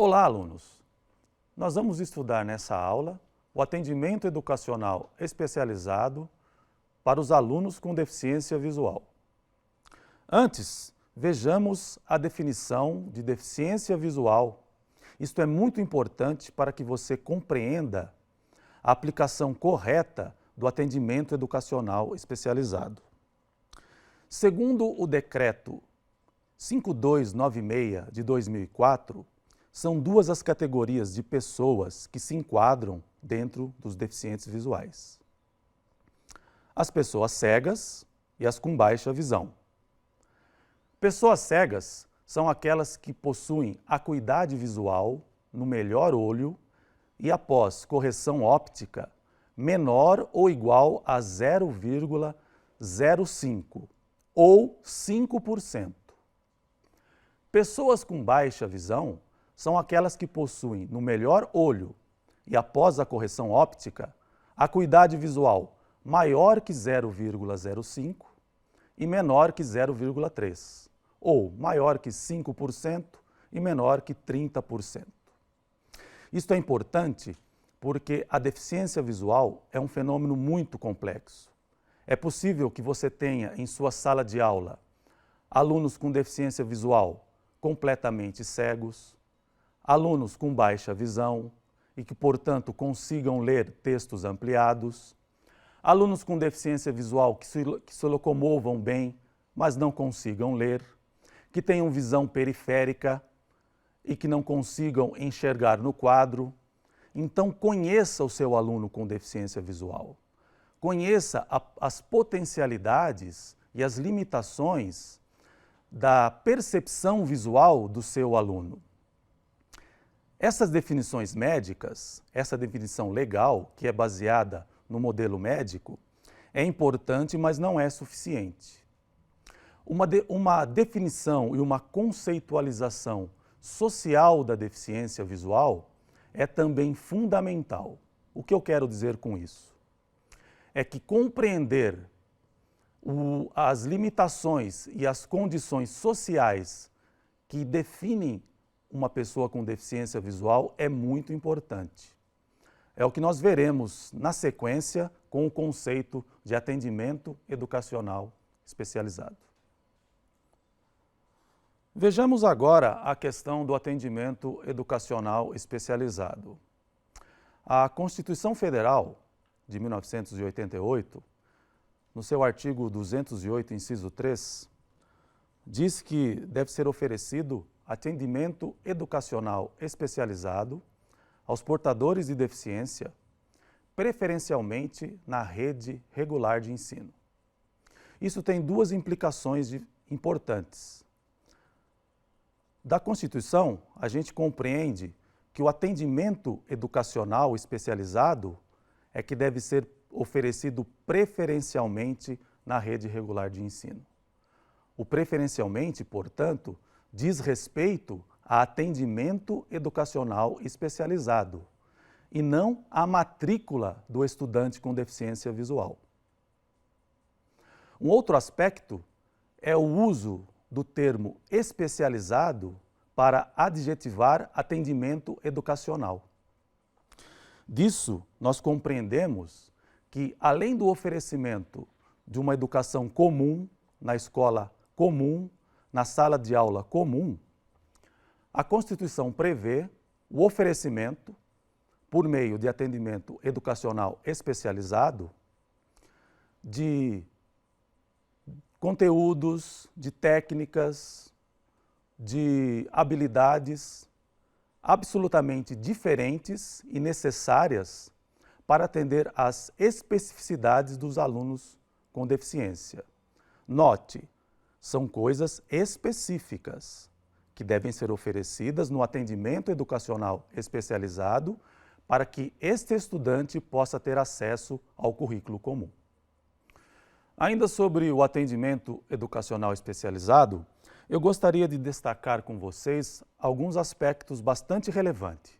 Olá, alunos! Nós vamos estudar nessa aula o atendimento educacional especializado para os alunos com deficiência visual. Antes, vejamos a definição de deficiência visual. Isto é muito importante para que você compreenda a aplicação correta do atendimento educacional especializado. Segundo o Decreto 5296 de 2004, são duas as categorias de pessoas que se enquadram dentro dos deficientes visuais: as pessoas cegas e as com baixa visão. Pessoas cegas são aquelas que possuem acuidade visual no melhor olho e, após correção óptica, menor ou igual a 0,05 ou 5%. Pessoas com baixa visão são aquelas que possuem no melhor olho e, após a correção óptica, acuidade visual maior que 0,05 e menor que 0,3, ou maior que 5% e menor que 30%. Isto é importante porque a deficiência visual é um fenômeno muito complexo. É possível que você tenha em sua sala de aula alunos com deficiência visual completamente cegos, alunos com baixa visão e que, portanto, consigam ler textos ampliados, alunos com deficiência visual que se locomovam bem, mas não consigam ler, que tenham visão periférica e que não consigam enxergar no quadro. Então, conheça o seu aluno com deficiência visual. Conheça as potencialidades e as limitações da percepção visual do seu aluno. Essas definições médicas, essa definição legal, que é baseada no modelo médico, é importante, mas não é suficiente. Uma definição e uma conceitualização social da deficiência visual é também fundamental. O que eu quero dizer com isso? É que compreender as limitações e as condições sociais que definem uma pessoa com deficiência visual é muito importante. É o que nós veremos na sequência com o conceito de atendimento educacional especializado. Vejamos agora a questão do atendimento educacional especializado. A Constituição Federal de 1988, no seu artigo 208, inciso 3, diz que deve ser oferecido atendimento educacional especializado aos portadores de deficiência, preferencialmente na rede regular de ensino. Isso tem duas implicações importantes. Da Constituição, a gente compreende que o atendimento educacional especializado é que deve ser oferecido preferencialmente na rede regular de ensino. O preferencialmente, portanto, diz respeito a atendimento educacional especializado e não à matrícula do estudante com deficiência visual. Um outro aspecto é o uso do termo especializado para adjetivar atendimento educacional. Disso, nós compreendemos que, além do oferecimento de uma educação comum, na escola comum, na sala de aula comum, a Constituição prevê o oferecimento, por meio de atendimento educacional especializado, de conteúdos, de técnicas, de habilidades absolutamente diferentes e necessárias para atender às especificidades dos alunos com deficiência. Note, são coisas específicas que devem ser oferecidas no atendimento educacional especializado para que este estudante possa ter acesso ao currículo comum. Ainda sobre o atendimento educacional especializado, eu gostaria de destacar com vocês alguns aspectos bastante relevantes.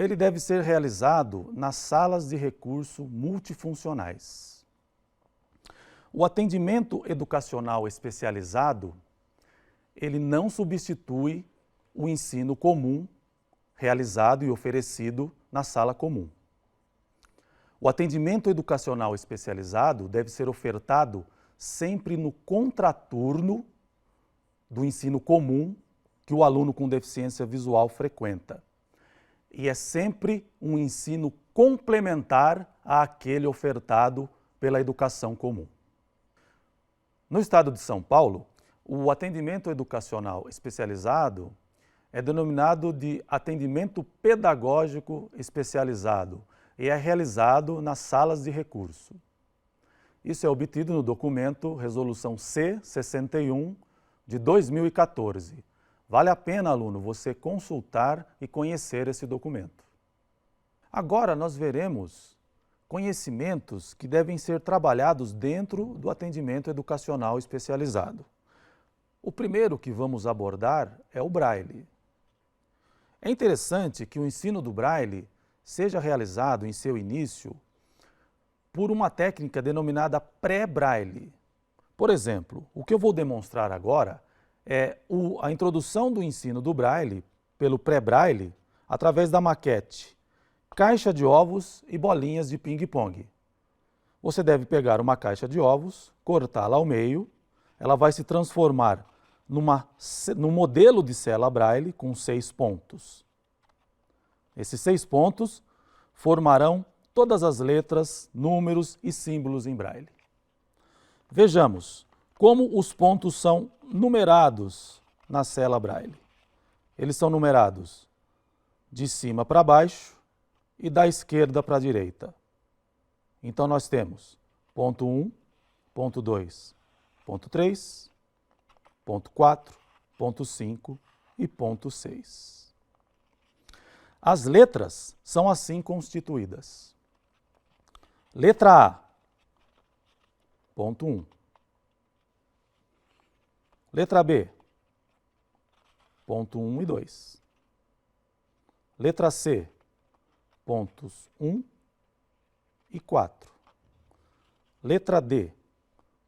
Ele deve ser realizado nas salas de recurso multifuncionais. O atendimento educacional especializado, ele não substitui o ensino comum realizado e oferecido na sala comum. O atendimento educacional especializado deve ser ofertado sempre no contraturno do ensino comum que o aluno com deficiência visual frequenta. E é sempre um ensino complementar àquele ofertado pela educação comum. No estado de São Paulo, o atendimento educacional especializado é denominado de atendimento pedagógico especializado e é realizado nas salas de recurso. Isso é obtido no documento Resolução C-61 de 2014. Vale a pena, aluno, você consultar e conhecer esse documento. Agora nós veremos conhecimentos que devem ser trabalhados dentro do atendimento educacional especializado. O primeiro que vamos abordar é o Braille. É interessante que o ensino do Braille seja realizado em seu início por uma técnica denominada pré-Braille. Por exemplo, o que eu vou demonstrar agora é a introdução do ensino do Braille pelo pré-Braille através da maquete caixa de ovos e bolinhas de ping-pong. Você deve pegar uma caixa de ovos, cortá-la ao meio, ela vai se transformar num modelo de célula Braille com 6 pontos. Esses 6 pontos formarão todas as letras, números e símbolos em Braille. Vejamos como os pontos são numerados na célula Braille. Eles são numerados de cima para baixo e da esquerda para a direita. Então nós temos ponto 1, ponto 2, ponto 3, ponto 4, ponto 5 e ponto 6. As letras são assim constituídas. Letra A, ponto 1. Letra B, ponto 1 e 2. Letra C, pontos 1 e 4. Letra D,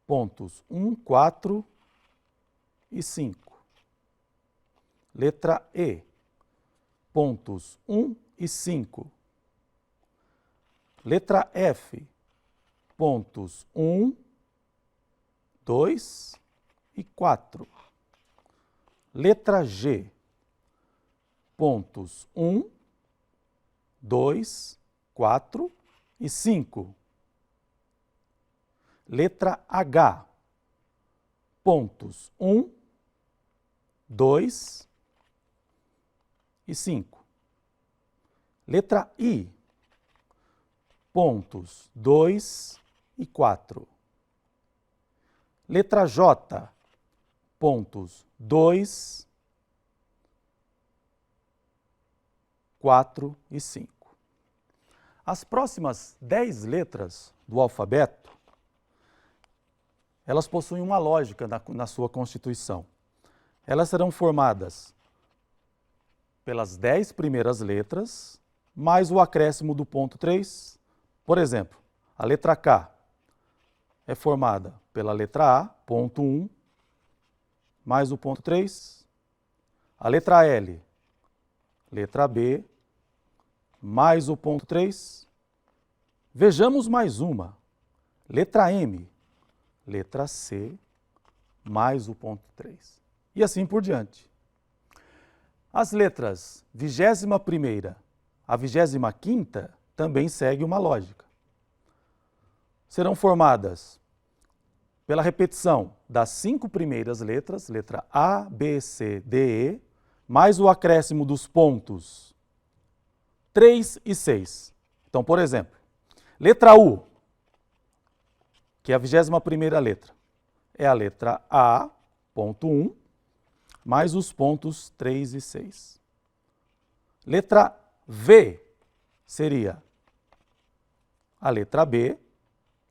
pontos 1, 4 e 5. Letra E, pontos 1 e 5. Letra F, pontos 1, 2 e 4. Letra G, pontos 1, 2, 4 e 5. Letra H, pontos 1, 2 e 5. Letra I, pontos 2 e 4. Letra J, pontos 2, 4 e 5. As próximas 10 letras do alfabeto, elas possuem uma lógica na sua constituição. Elas serão formadas pelas 10 primeiras letras, mais o acréscimo do ponto 3. Por exemplo, a letra K é formada pela letra A, ponto 1, mais o ponto 3. A letra L, letra B, mais o ponto 3. Vejamos mais uma. Letra M, letra C, mais o ponto 3. E assim por diante. As letras 21ª a 25ª também seguem uma lógica. Serão formadas pela repetição das 5 primeiras letras, letra A, B, C, D, E, mais o acréscimo dos pontos 3 e 6. Então, por exemplo, letra U, que é a 21ª letra, é a letra A, ponto 1, mais os pontos 3 e 6. Letra V seria a letra B,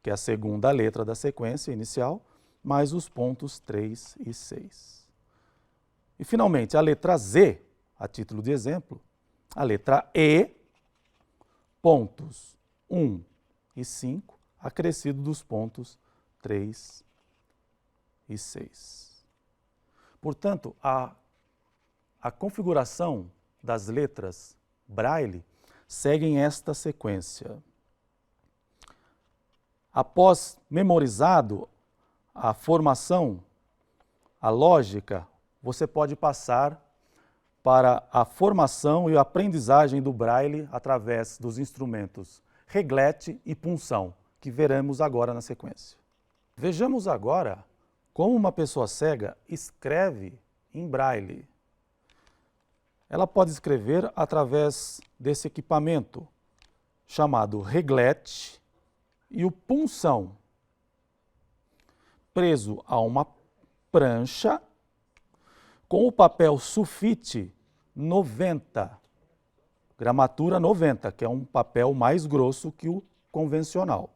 que é a segunda letra da sequência inicial, mais os pontos 3 e 6. E, finalmente, a letra Z, a título de exemplo, a letra E, pontos 1 e 5, acrescido dos pontos 3 e 6. Portanto, a a configuração das letras Braille segue esta sequência. Após memorizado a formação, a lógica, você pode passar para a formação e a aprendizagem do Braille através dos instrumentos reglete e punção, que veremos agora na sequência. Vejamos agora como uma pessoa cega escreve em Braille. Ela pode escrever através desse equipamento chamado reglete e o punção, preso a uma prancha com o papel sulfite 90, gramatura 90, que é um papel mais grosso que o convencional.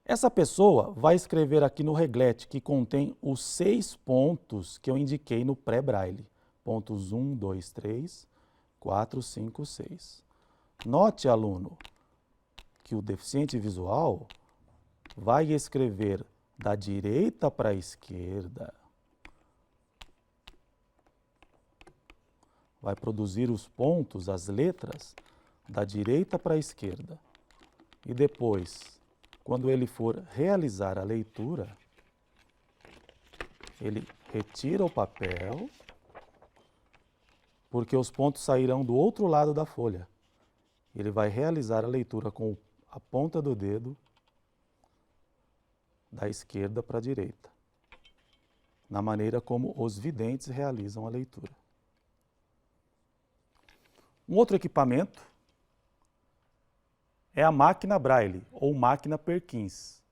Essa pessoa vai escrever aqui no reglete, que contém os 6 pontos que eu indiquei no pré-braille. Pontos 1, 2, 3, 4, 5, 6. Note, aluno, que o deficiente visual vai escrever da direita para a esquerda. Vai produzir os pontos, as letras, da direita para a esquerda. E depois, quando ele for realizar a leitura, ele retira o papel, porque os pontos sairão do outro lado da folha. Ele vai realizar a leitura com a ponta do dedo da esquerda para a direita, na maneira como os videntes realizam a leitura. Um outro equipamento é a máquina Braille, ou máquina Perkins,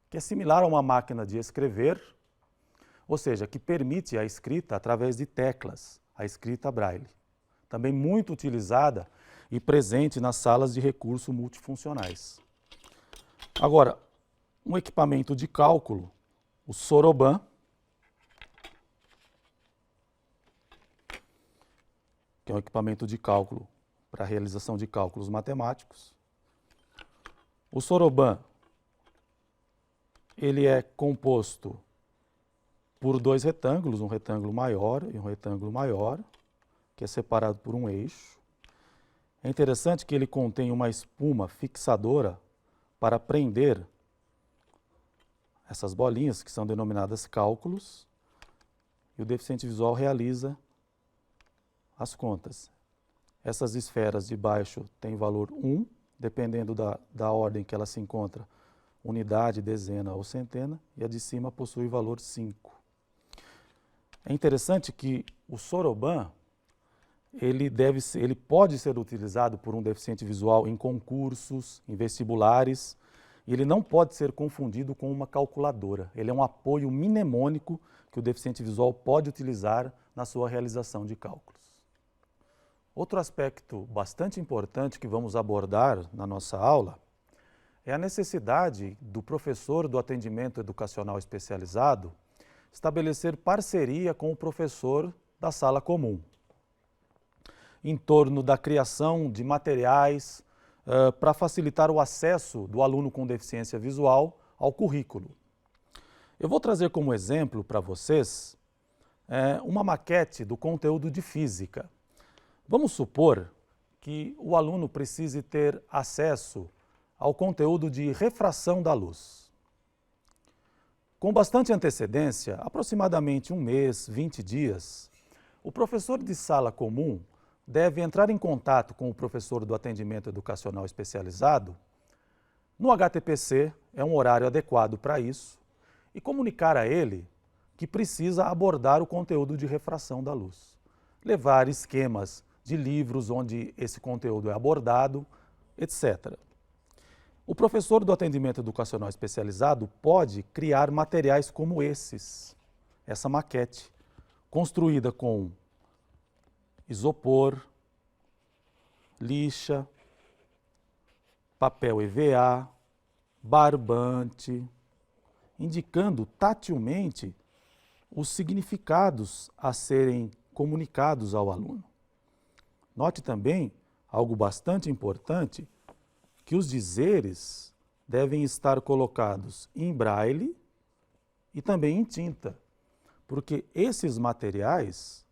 que é similar a uma máquina de escrever, ou seja, que permite a escrita através de teclas, a escrita Braille. Também muito utilizada e presente nas salas de recurso multifuncionais. Agora, um equipamento de cálculo, o Soroban, que é um equipamento de cálculo para a realização de cálculos matemáticos. O Soroban, ele é composto por 2 retângulos, um retângulo maior e um retângulo maior, que é separado por um eixo. É interessante que ele contém uma espuma fixadora para prender essas bolinhas, que são denominadas cálculos, e o deficiente visual realiza as contas. Essas esferas de baixo têm valor 1, dependendo da ordem que ela se encontra, unidade, dezena ou centena, e a de cima possui valor 5. É interessante que o Soroban, ele pode ser utilizado por um deficiente visual em concursos, em vestibulares, e ele não pode ser confundido com uma calculadora. Ele é um apoio mnemônico que o deficiente visual pode utilizar na sua realização de cálculos. Outro aspecto bastante importante que vamos abordar na nossa aula é a necessidade do professor do atendimento educacional especializado estabelecer parceria com o professor da sala comum, em torno da criação de materiais para facilitar o acesso do aluno com deficiência visual ao currículo. Eu vou trazer como exemplo para vocês uma maquete do conteúdo de física. Vamos supor que o aluno precise ter acesso ao conteúdo de refração da luz. Com bastante antecedência, aproximadamente 1 mês, 20 dias, o professor de sala comum deve entrar em contato com o professor do atendimento educacional especializado. No HTPC é um horário adequado para isso e comunicar a ele que precisa abordar o conteúdo de refração da luz. Levar esquemas de livros onde esse conteúdo é abordado, etc. O professor do atendimento educacional especializado pode criar materiais como essa maquete, construída com isopor, lixa, papel EVA, barbante, indicando tatilmente os significados a serem comunicados ao aluno. Note também algo bastante importante, que os dizeres devem estar colocados em braille e também em tinta, porque esses materiais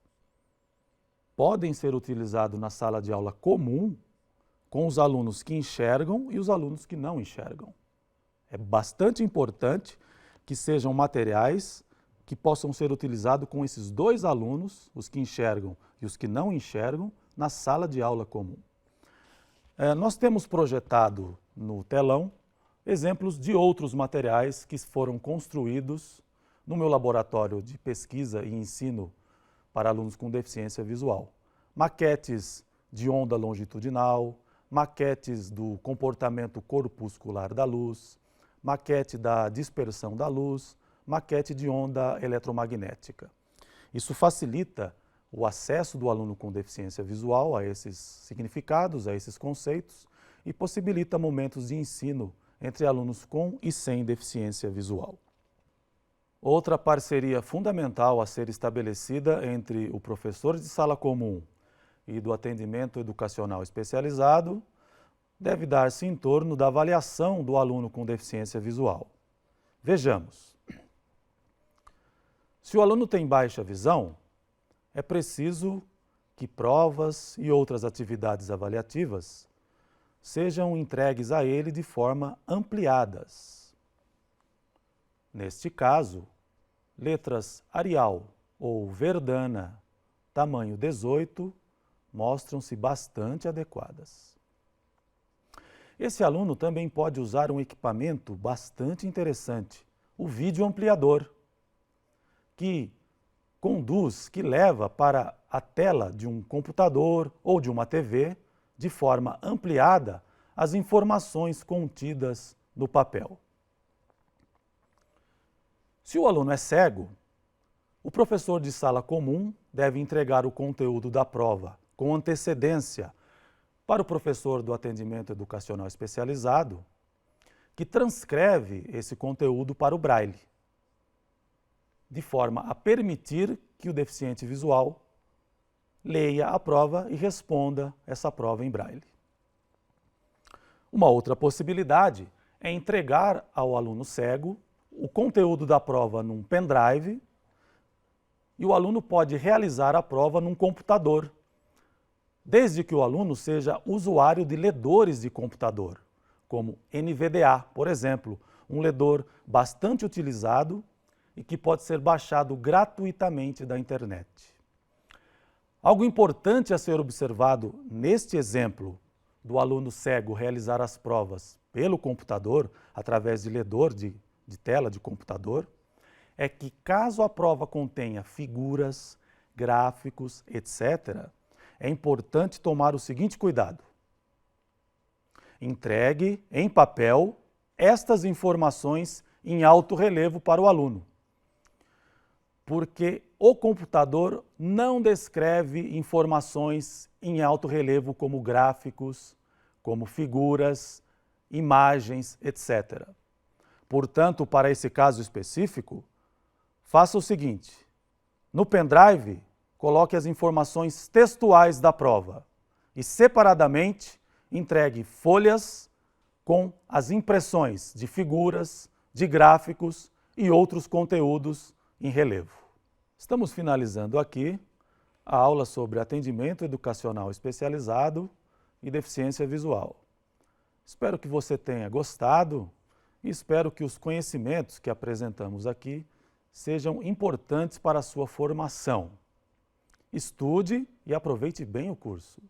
podem ser utilizados na sala de aula comum com os alunos que enxergam e os alunos que não enxergam. É bastante importante que sejam materiais que possam ser utilizados com esses dois alunos, os que enxergam e os que não enxergam, na sala de aula comum. Nós temos projetado no telão exemplos de outros materiais que foram construídos no meu laboratório de pesquisa e ensino para alunos com deficiência visual. Maquetes de onda longitudinal, maquetes do comportamento corpuscular da luz, maquete da dispersão da luz, maquete de onda eletromagnética. Isso facilita o acesso do aluno com deficiência visual a esses significados, a esses conceitos, e possibilita momentos de ensino entre alunos com e sem deficiência visual. Outra parceria fundamental a ser estabelecida entre o professor de sala comum e do atendimento educacional especializado deve dar-se em torno da avaliação do aluno com deficiência visual. Vejamos. Se o aluno tem baixa visão, é preciso que provas e outras atividades avaliativas sejam entregues a ele de forma ampliadas. Neste caso, letras Arial ou Verdana, tamanho 18, mostram-se bastante adequadas. Esse aluno também pode usar um equipamento bastante interessante, o vídeo ampliador, que conduz, que leva para a tela de um computador ou de uma TV, de forma ampliada, as informações contidas no papel. Se o aluno é cego, o professor de sala comum deve entregar o conteúdo da prova com antecedência para o professor do atendimento educacional especializado, que transcreve esse conteúdo para o braille, de forma a permitir que o deficiente visual leia a prova e responda essa prova em braille. Uma outra possibilidade é entregar ao aluno cego o conteúdo da prova num pendrive e o aluno pode realizar a prova num computador, desde que o aluno seja usuário de ledores de computador, como NVDA, por exemplo, um ledor bastante utilizado e que pode ser baixado gratuitamente da internet. Algo importante a ser observado neste exemplo do aluno cego realizar as provas pelo computador, através de ledor de tela de computador, é que caso a prova contenha figuras, gráficos, etc., é importante tomar o seguinte cuidado. Entregue em papel estas informações em alto relevo para o aluno, porque o computador não descreve informações em alto relevo como gráficos, como figuras, imagens, etc. Portanto, para esse caso específico, faça o seguinte: no pendrive, coloque as informações textuais da prova e, separadamente, entregue folhas com as impressões de figuras, de gráficos e outros conteúdos em relevo. Estamos finalizando aqui a aula sobre atendimento educacional especializado e deficiência visual. Espero que você tenha gostado e espero que os conhecimentos que apresentamos aqui sejam importantes para a sua formação. Estude e aproveite bem o curso.